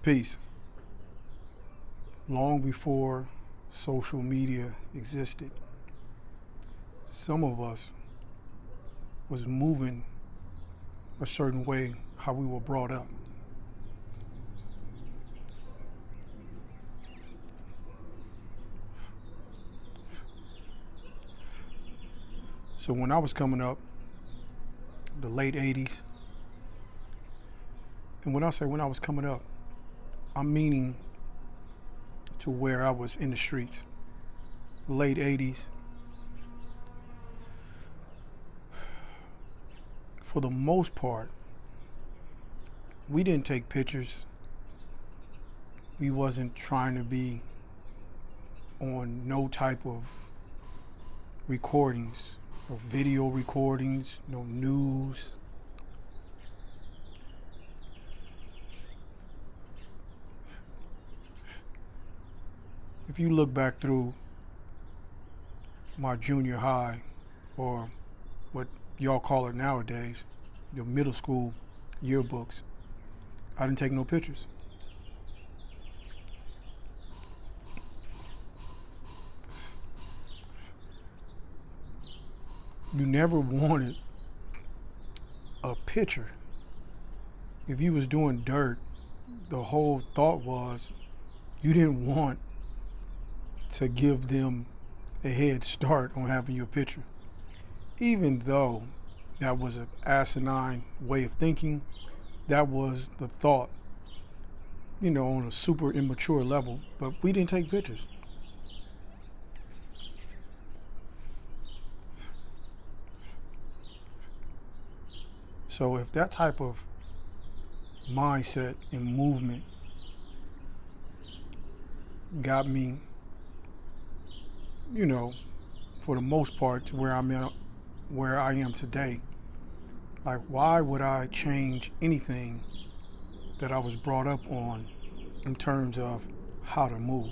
Peace. Long before social media existed, some of us was moving a certain way how we were brought up. So when I was coming up, the late 80s, and when I say when I was coming up, I'm meaning to where I was in the streets. The late 80s, for the most part, we didn't take pictures. We wasn't trying to be on no type of recordings or video recordings, no news. If you look back through my junior high, or what y'all call it nowadays, your middle school yearbooks, I didn't take no pictures. You never wanted a picture. If you was doing dirt, the whole thought was you didn't want to give them a head start on having your picture. Even though that was an asinine way of thinking, that was the thought, on a super immature level, but we didn't take pictures. So if that type of mindset and movement got me, for the most part, to where I am today, like, why would I change anything that I was brought up on in terms of how to move?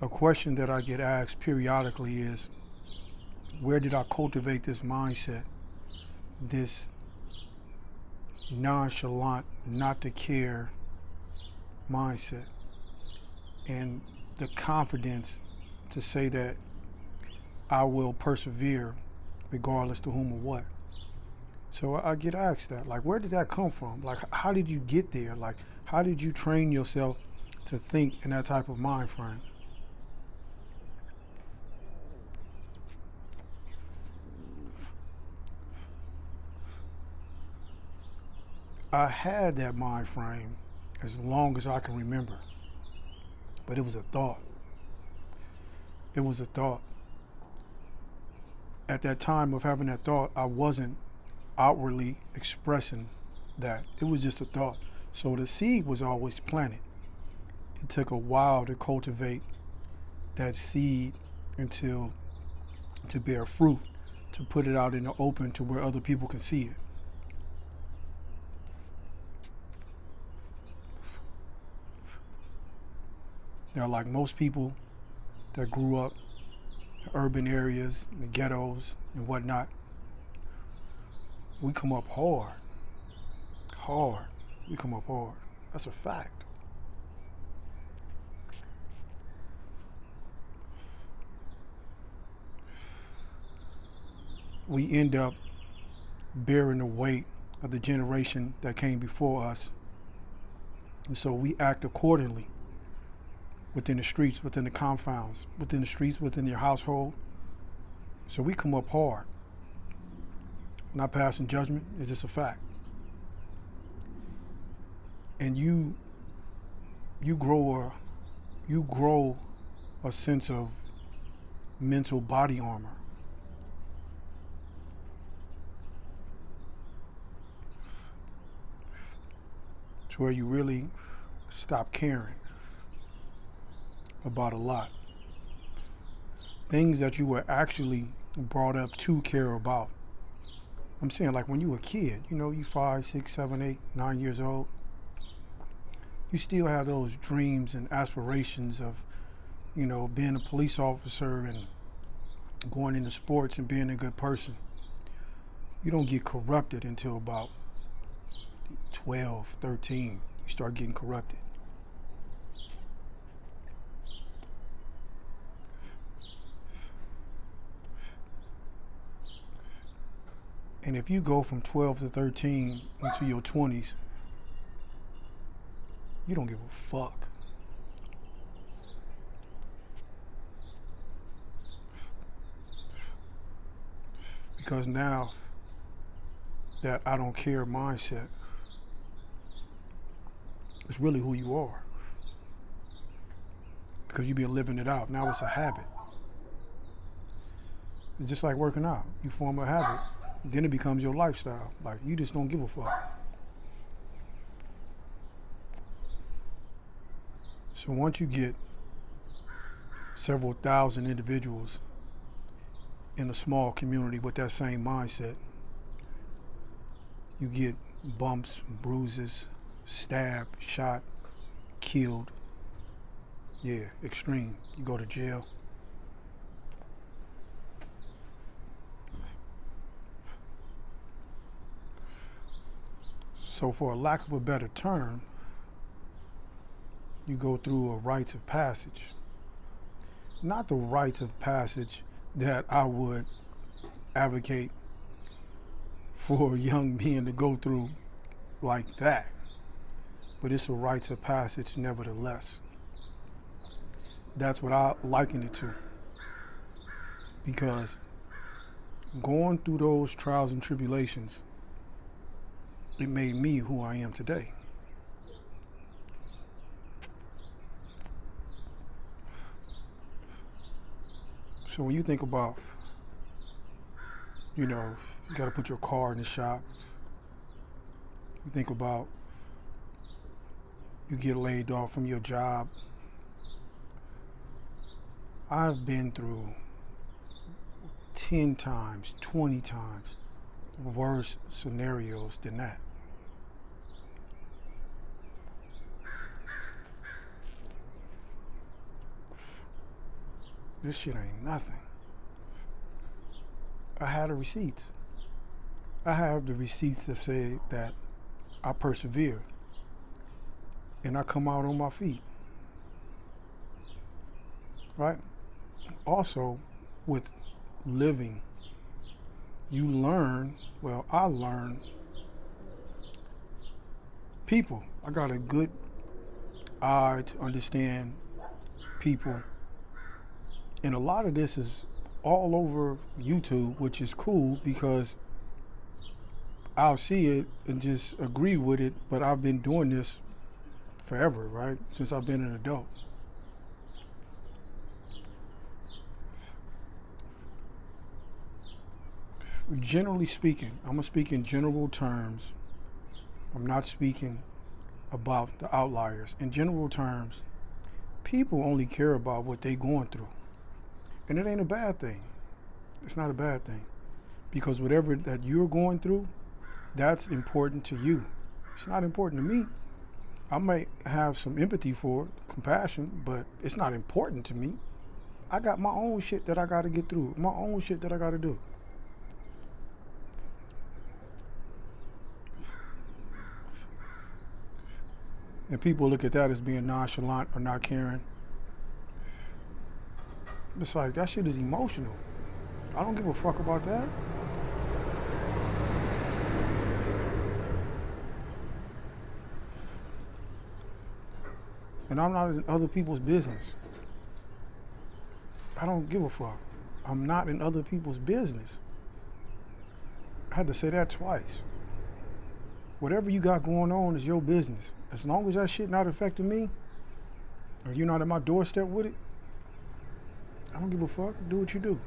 A question that I get asked periodically is, where did I cultivate this mindset, this nonchalant, not to care mindset, and the confidence to say that I will persevere regardless to whom or what? So I get asked that, like, where did that come from? Like, how did you get there? Like, how did you train yourself to think in that type of mind frame? I had that mind frame as long as I can remember, but it was a thought. It was a thought. At that time of having that thought, I wasn't outwardly expressing that. It was just a thought. So the seed was always planted. It took a while to cultivate that seed to bear fruit, to put it out in the open to where other people can see it. Now, like most people that grew up in urban areas, in the ghettos and whatnot, we come up hard. Hard. We come up hard. That's a fact. We end up bearing the weight of the generation that came before us. And so we act accordingly within the streets, within the confounds, within the streets, within your household. So we come up hard. Not passing judgment, it's just a fact. And you grow a sense of mental body armor. To where you really stop caring about a lot. Things that you were actually brought up to care about. I'm saying, like, when you were a kid, you 5, 6, 7, 8, 9 years old, you still have those dreams and aspirations of being a police officer and going into sports and being a good person. You don't get corrupted until about 12, 13. You start getting corrupted. And if you go from 12 to 13 into your 20s, you don't give a fuck. Because now that I don't care mindset is really who you are. Because you've been living it out. Now it's a habit. It's just like working out. You form a habit, then it becomes your lifestyle. Like, you just don't give a fuck. So once you get several thousand individuals in a small community with that same mindset, you get bumps, bruises, stabbed, shot, killed. Yeah, extreme. You go to jail. So for a lack of a better term, you go through a rites of passage. Not the rites of passage that I would advocate for young men to go through like that, but it's a rites of passage nevertheless. That's what I liken it to, because going through those trials and tribulations, it made me who I am today. So when you think about, you got to put your car in the shop. You think about you get laid off from your job. I've been through 10 times, 20 times worse scenarios than that. This shit ain't nothing. I had the receipts. I have the receipts that say that I persevere and I come out on my feet. Right? Also, with living, you learn, I learned people. I got a good eye to understand people. And a lot of this is all over YouTube, which is cool because I'll see it and just agree with it, but I've been doing this forever, right? Since I've been an adult. Generally speaking, I'm gonna speak in general terms. I'm not speaking about the outliers. In general terms, people only care about what they're going through. And it ain't a bad thing. It's not a bad thing. Because whatever that you're going through, that's important to you. It's not important to me. I might have some empathy for it, compassion, but it's not important to me. I got my own shit that I gotta get through, my own shit that I gotta do. And people look at that as being nonchalant or not caring. It's like, that shit is emotional. I don't give a fuck about that. And I'm not in other people's business. I don't give a fuck. I'm not in other people's business. I had to say that twice. Whatever you got going on is your business. As long as that shit not affecting me, or you're not at my doorstep with it, I don't give a fuck. Do what you do.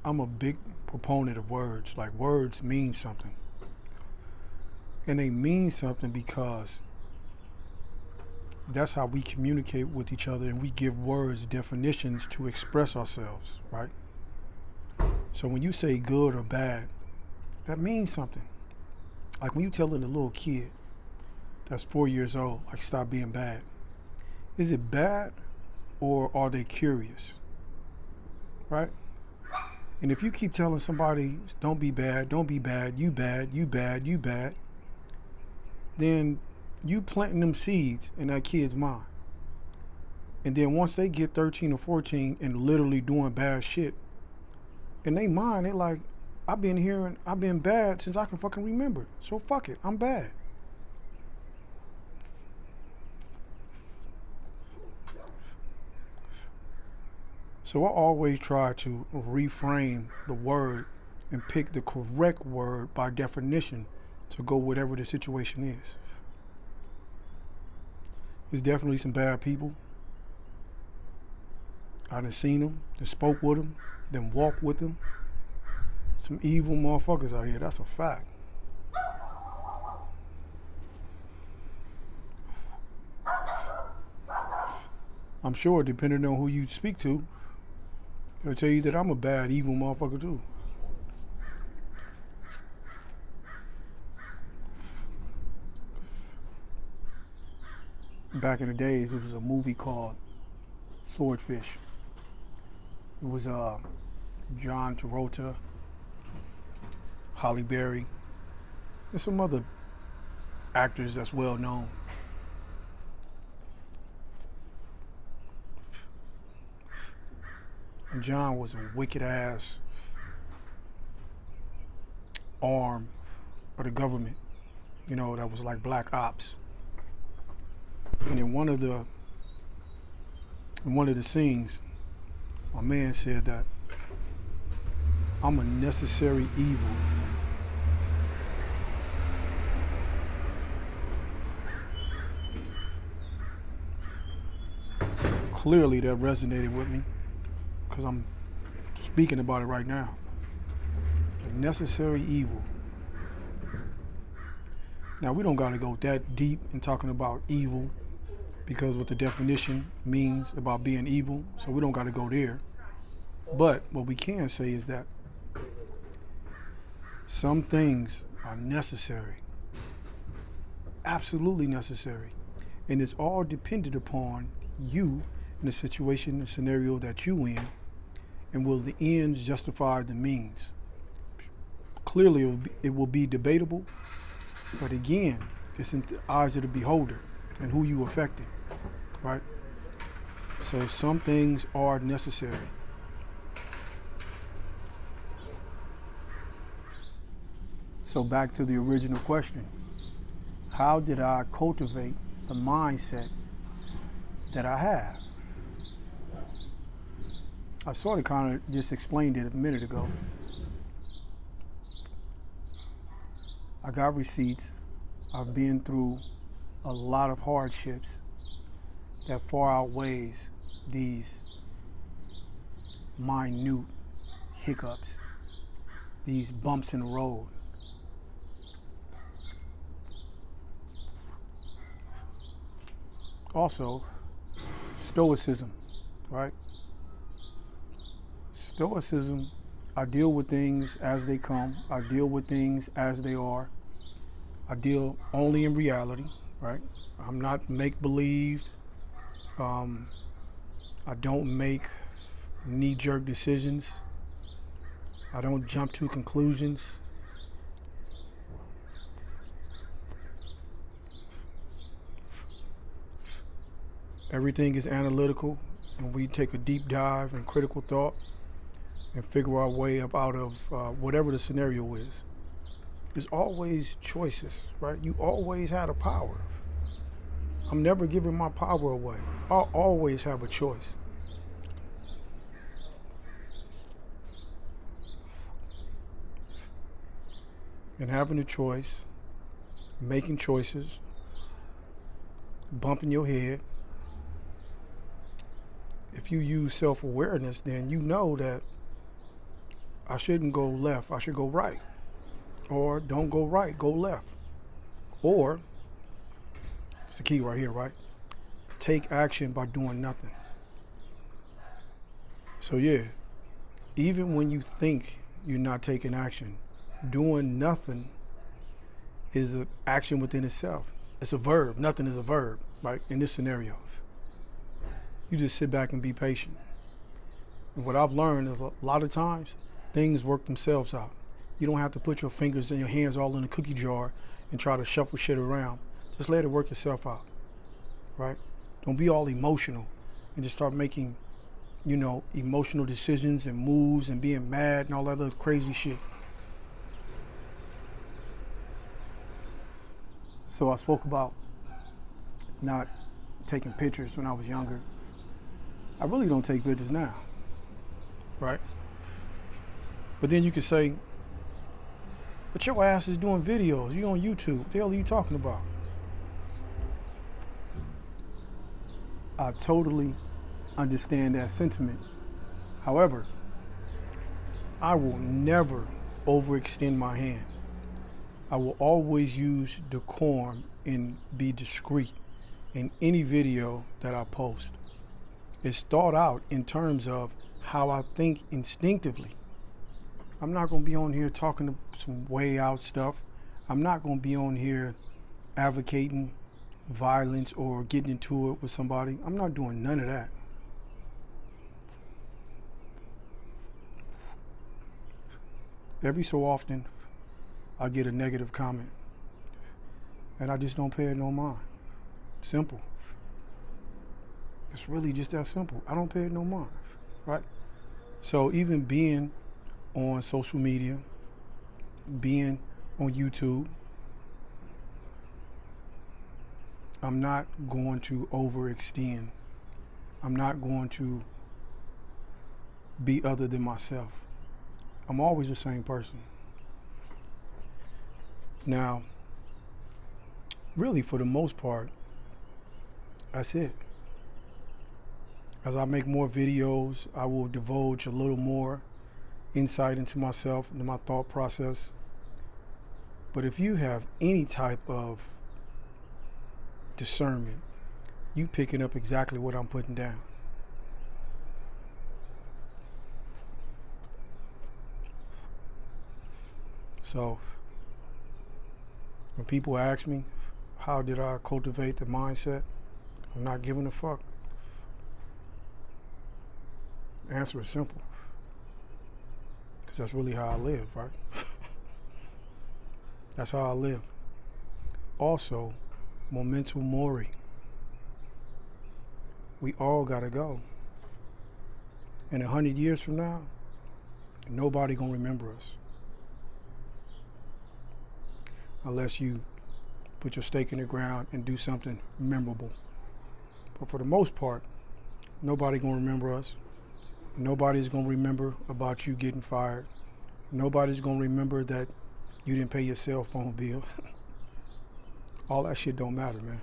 I'm a big proponent of words. Like, words mean something. And they mean something because that's how we communicate with each other, and we give words definitions to express ourselves, right? So when you say good or bad, that means something. Like when you telling a little kid that's 4 years old, like, stop being bad. Is it bad or are they curious, right? And if you keep telling somebody, don't be bad, you bad, you bad, then you planting them seeds in that kid's mind. And then once they get 13 or 14 and literally doing bad shit, in their mind, they're like, I've been bad since I can fucking remember. So fuck it, I'm bad. So I always try to reframe the word and pick the correct word by definition to go whatever the situation is. There's definitely some bad people. I done seen them, then spoke with them, then walked with them. Some evil motherfuckers out here, that's a fact. I'm sure, depending on who you speak to, they'll tell you that I'm a bad, evil motherfucker too. Back in the days, it was a movie called Swordfish. It was John Travolta, Halle Berry, and some other actors that's well known. And John was a wicked ass arm of the government, you know, that was like black ops. And in one of the scenes, my man said that I'm a necessary evil. Clearly that resonated with me because I'm speaking about it right now. A necessary evil. Now we don't gotta go that deep in talking about evil because what the definition means about being evil, so we don't gotta go there. But what we can say is that some things are necessary, absolutely necessary, and it's all dependent upon you in the situation, the scenario that you in, and will the ends justify the means? Clearly it will be debatable, but again, it's in the eyes of the beholder and who you affecting, right? So some things are necessary. So back to the original question. How did I cultivate the mindset that I have? I sort of kind of just explained it a minute ago. I got receipts. I've been through a lot of hardships that far outweighs these minute hiccups, these bumps in the road. Also, stoicism, right? Stoicism, I deal with things as they come. I deal with things as they are. I deal only in reality, right? I'm not make-believe. I don't make knee-jerk decisions. I don't jump to conclusions. Everything is analytical, and we take a deep dive and critical thought and figure our way up out of whatever the scenario is. There's always choices, right? You always had a power. I'm never giving my power away. I'll always have a choice. And having a choice, making choices, bumping your head. If you use self-awareness, then you know that I shouldn't go left, I should go right. Or don't go right, go left. Or, it's the key right here, right? Take action by doing nothing. So yeah, even when you think you're not taking action, doing nothing is an action within itself. It's a verb, nothing is a verb, right? In this scenario. You just sit back and be patient. And what I've learned is a lot of times things work themselves out. You don't have to put your fingers and your hands all in a cookie jar and try to shuffle shit around. Just let it work itself out, right? Don't be all emotional and just start making, emotional decisions and moves and being mad and all that other crazy shit. So I spoke about not taking pictures when I was younger. I really don't take pictures now, right? But then you could say, but your ass is doing videos, you on YouTube, what the hell are you talking about? I totally understand that sentiment. However, I will never overextend my hand. I will always use decorum and be discreet in any video that I post. It's thought out in terms of how I think instinctively. I'm not going to be on here talking some way out stuff. I'm not going to be on here advocating violence or getting into it with somebody. I'm not doing none of that. Every so often, I get a negative comment, and I just don't pay it no mind. Simple. It's really just that simple. I don't pay it no mind, right? So even being on social media, being on YouTube, I'm not going to overextend. I'm not going to be other than myself. I'm always the same person. Now, really for the most part, that's it. As I make more videos, I will divulge a little more insight into myself, into my thought process. But if you have any type of discernment, you picking up exactly what I'm putting down. So when people ask me, how did I cultivate the mindset? I'm not giving a fuck. The answer is simple. Because that's really how I live, right? That's how I live. Also, memento mori. We all gotta go. And 100 years from now, nobody gonna remember us. Unless you put your stake in the ground and do something memorable. But for the most part, nobody gonna remember us. Nobody's gonna remember about you getting fired. Nobody's gonna remember that you didn't pay your cell phone bill. All that shit don't matter, man.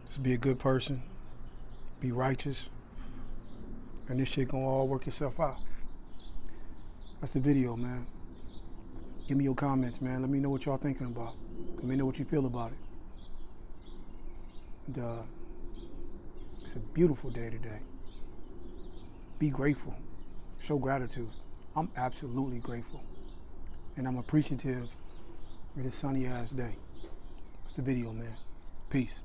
Just be a good person, be righteous, and this shit gonna all work itself out. That's the video, man. Give me your comments, man. Let me know what y'all thinking about. Let me know what you feel about it. And, it's a beautiful day today. Be grateful. Show gratitude. I'm absolutely grateful. And I'm appreciative of this sunny ass day. That's the video, man. Peace.